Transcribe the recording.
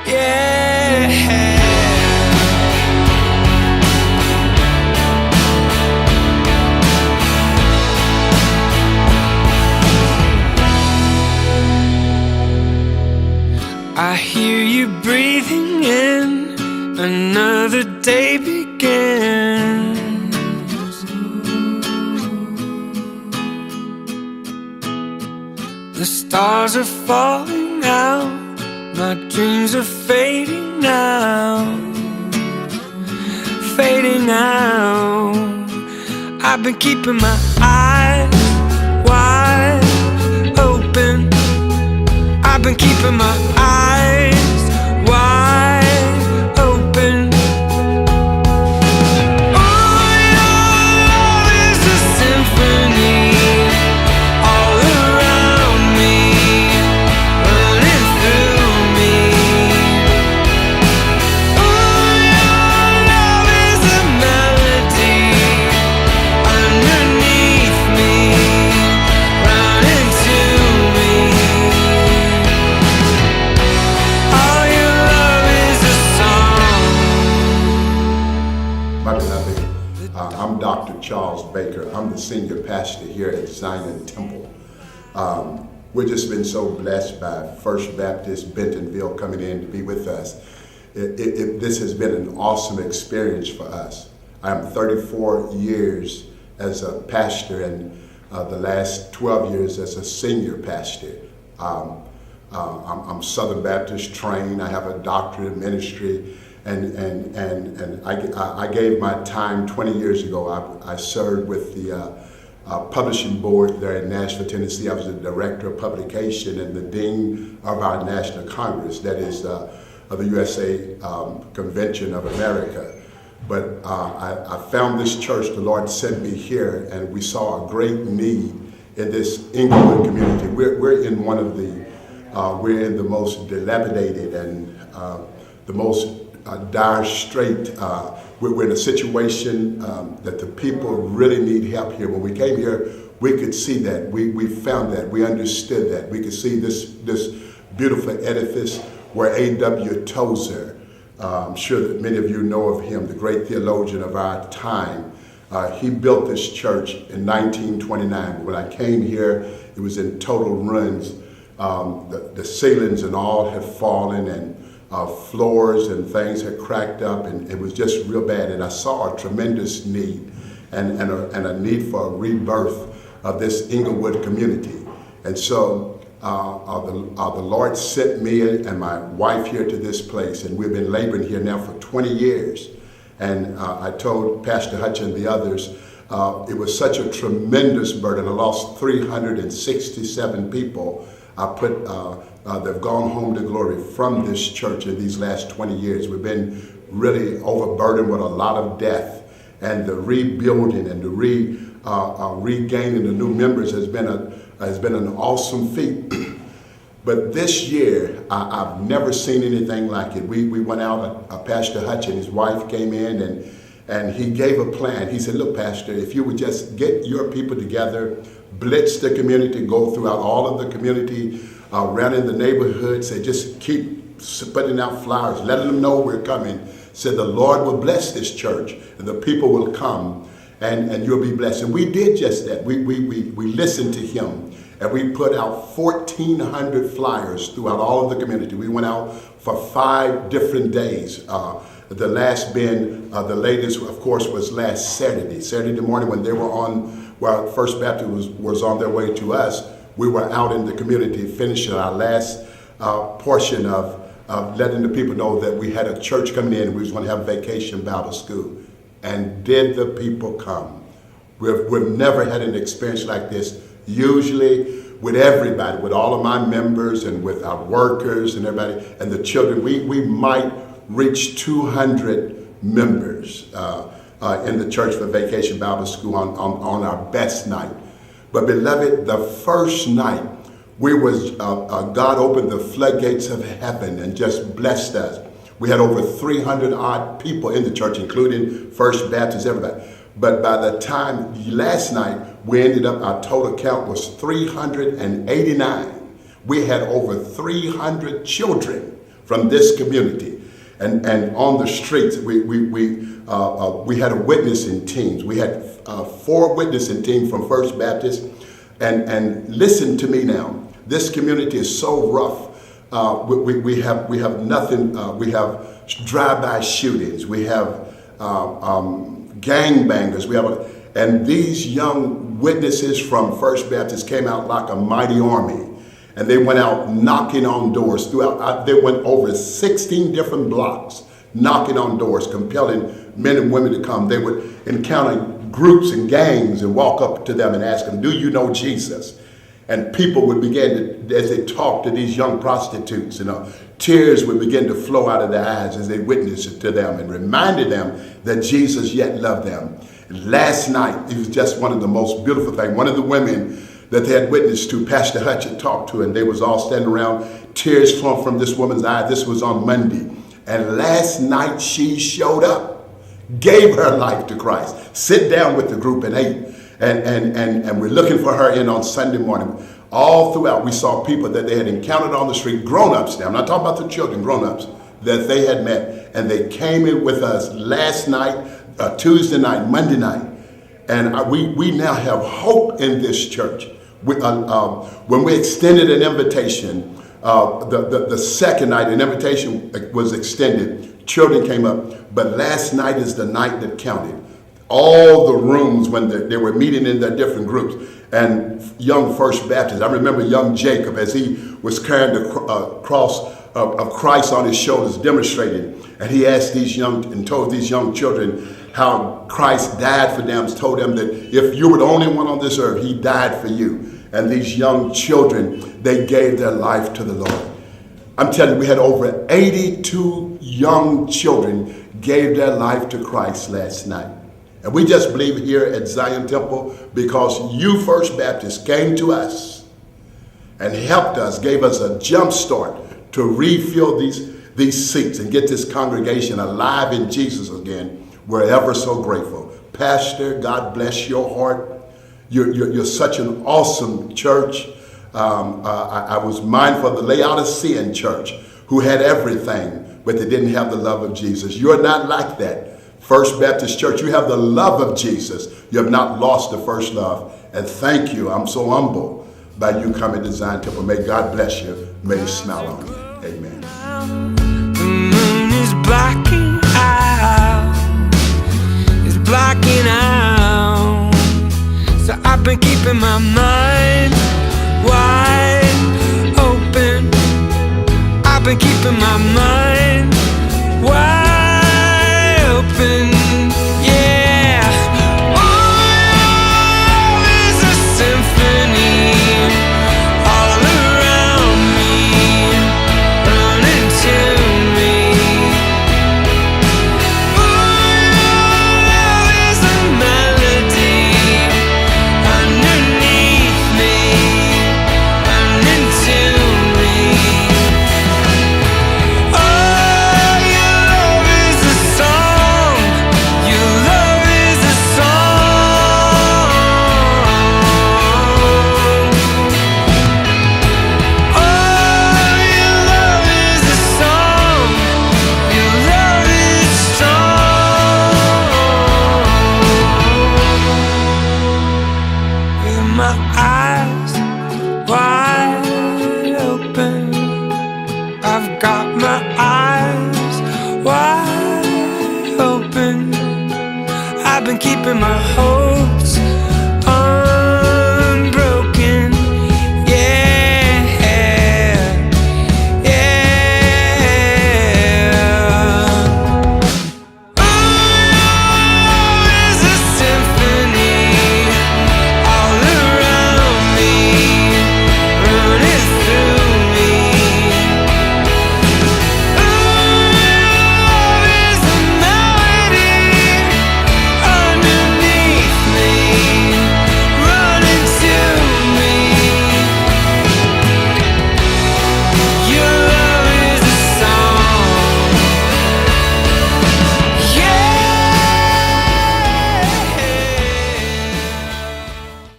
Yeah. I hear you breathing in, another day begins. The stars are falling out, my dreams are fading now, fading out. I've been keeping my eyes wide open, I've been keeping my eyes wide open. Oh, your love is a symphony all around me, running through me. Oh, your love is a melody underneath me, running to me. My beloved, I'm Dr. Charles Baker. I'm the senior pastor here at Zion Temple. We've just been so blessed by First Baptist Bentonville coming in to be with us. This has been an awesome experience for us. I'm 34 years as a pastor and the last 12 years as a senior pastor. I'm Southern Baptist trained. I have a doctorate in ministry. And I gave my time 20 years ago. I served with the publishing board there in Nashville, Tennessee. I was the director of publication and the dean of our national congress, that is of the USA Convention of America. But I found this church, the Lord sent me here, and we saw a great need in this Inglewood community. We're in one of the, we're in the most dilapidated and the most dire strait. We're in a situation that the people really need help here. When we came here, we could see that. We found that. We understood that. We could see this beautiful edifice where A.W. Tozer, I'm sure that many of you know of him, the great theologian of our time. He built this church in 1929. When I came here, it was in total ruins. The ceilings and all had fallen, and floors and things had cracked up, and it was just real bad. And I saw a tremendous need and a need for a rebirth of this Inglewood community. And so the Lord sent me and my wife here to this place, and we've been laboring here now for 20 years. And I told Pastor Hutch and the others, it was such a tremendous burden. I lost 367 people. They've gone home to glory from this church in these last 20 years. We've been really overburdened with a lot of death, and the rebuilding and the regaining the new members has been an awesome feat. But this year, I've never seen anything like it. We went out, Pastor Hutch and his wife came in, and he gave a plan. He said, look, Pastor, if you would just get your people together, blitz the community, go throughout all of the community, around in the neighborhood, say just keep putting out flyers, letting them know we're coming. Said the Lord will bless this church, and the people will come, and you'll be blessed. And we did just that. We listened to him, and we put out 1,400 flyers throughout all of the community. We went out for 5 different days. The last being, the latest, of course, was last Saturday morning when they were on, while First Baptist was on their way to us. We were out in the community finishing our last portion of letting the people know that we had a church coming in and we was going to have vacation Bible school. And did the people come? We've never had an experience like this. Usually with everybody, with all of my members and with our workers and everybody and the children, we might reach 200 members in the church for Vacation Bible School on our best night. But beloved, the first night, God opened the floodgates of heaven and just blessed us. We had over 300 odd people in the church, including First Baptist, everybody. But by the time last night, we ended up, our total count was 389. We had over 300 children from this community. And on the streets, we had a witnessing teams. We had 4 witnessing teams from First Baptist. And listen to me now. This community is so rough. We have nothing. We have drive-by shootings. We have gangbangers. And these young witnesses from First Baptist came out like a mighty army. And they went out knocking on doors throughout. They went over 16 different blocks, knocking on doors, compelling men and women to come. They would encounter groups and gangs and walk up to them and ask them, "Do you know Jesus?" And people would begin to, as they talked to these young prostitutes, tears would begin to flow out of their eyes as they witnessed to them and reminded them that Jesus yet loved them. And last night, it was just one of the most beautiful things. One of the women that they had witnessed to, Pastor Hutch had talked to, and they was all standing around, tears flowing from this woman's eye. This was on Monday. And last night she showed up, gave her life to Christ, sit down with the group and ate. And we're looking for her in on Sunday morning. All throughout, we saw people that they had encountered on the street, grown-ups now. I'm not talking about the children, grown-ups that they had met. And they came in with us last night, Tuesday night, Monday night. And we now have hope in this church. When we extended an invitation, the second night, an invitation was extended. Children came up. But last night is the night that counted. All the rooms when they were meeting in their different groups. And young First Baptist, I remember young Jacob as he was carrying the cross of Christ on his shoulders, demonstrating. And he asked told these young children how Christ died for them, told them that if you were the only one on this earth, he died for you. And these young children, they gave their life to the Lord. I'm telling you, we had over 82 young children gave their life to Christ last night. And we just believe here at Zion Temple because you, First Baptist, came to us and helped us, gave us a jump start to refill these seats and get this congregation alive in Jesus again. We're ever so grateful. Pastor, God bless your heart. You're such an awesome church. I was mindful of the Laodicean church who had everything, but they didn't have the love of Jesus. You're not like that. First Baptist Church, you have the love of Jesus. You have not lost the first love. And thank you. I'm so humbled by you coming to Zion Temple. May God bless you. May He smile on you. Amen. The moon is blacking out. It's blacking out. So I've been keeping my mind wide open. I've been keeping my mind wide open. Yeah. Oh, is a symphony all around me, running to me. Oh, is a melody underneath me, running to me. Oh, your love is a song. Your love is a song. Oh, your love is a song. Your love is strong. With my eyes wide open, I've got my eyes wide open. I've been keeping my hope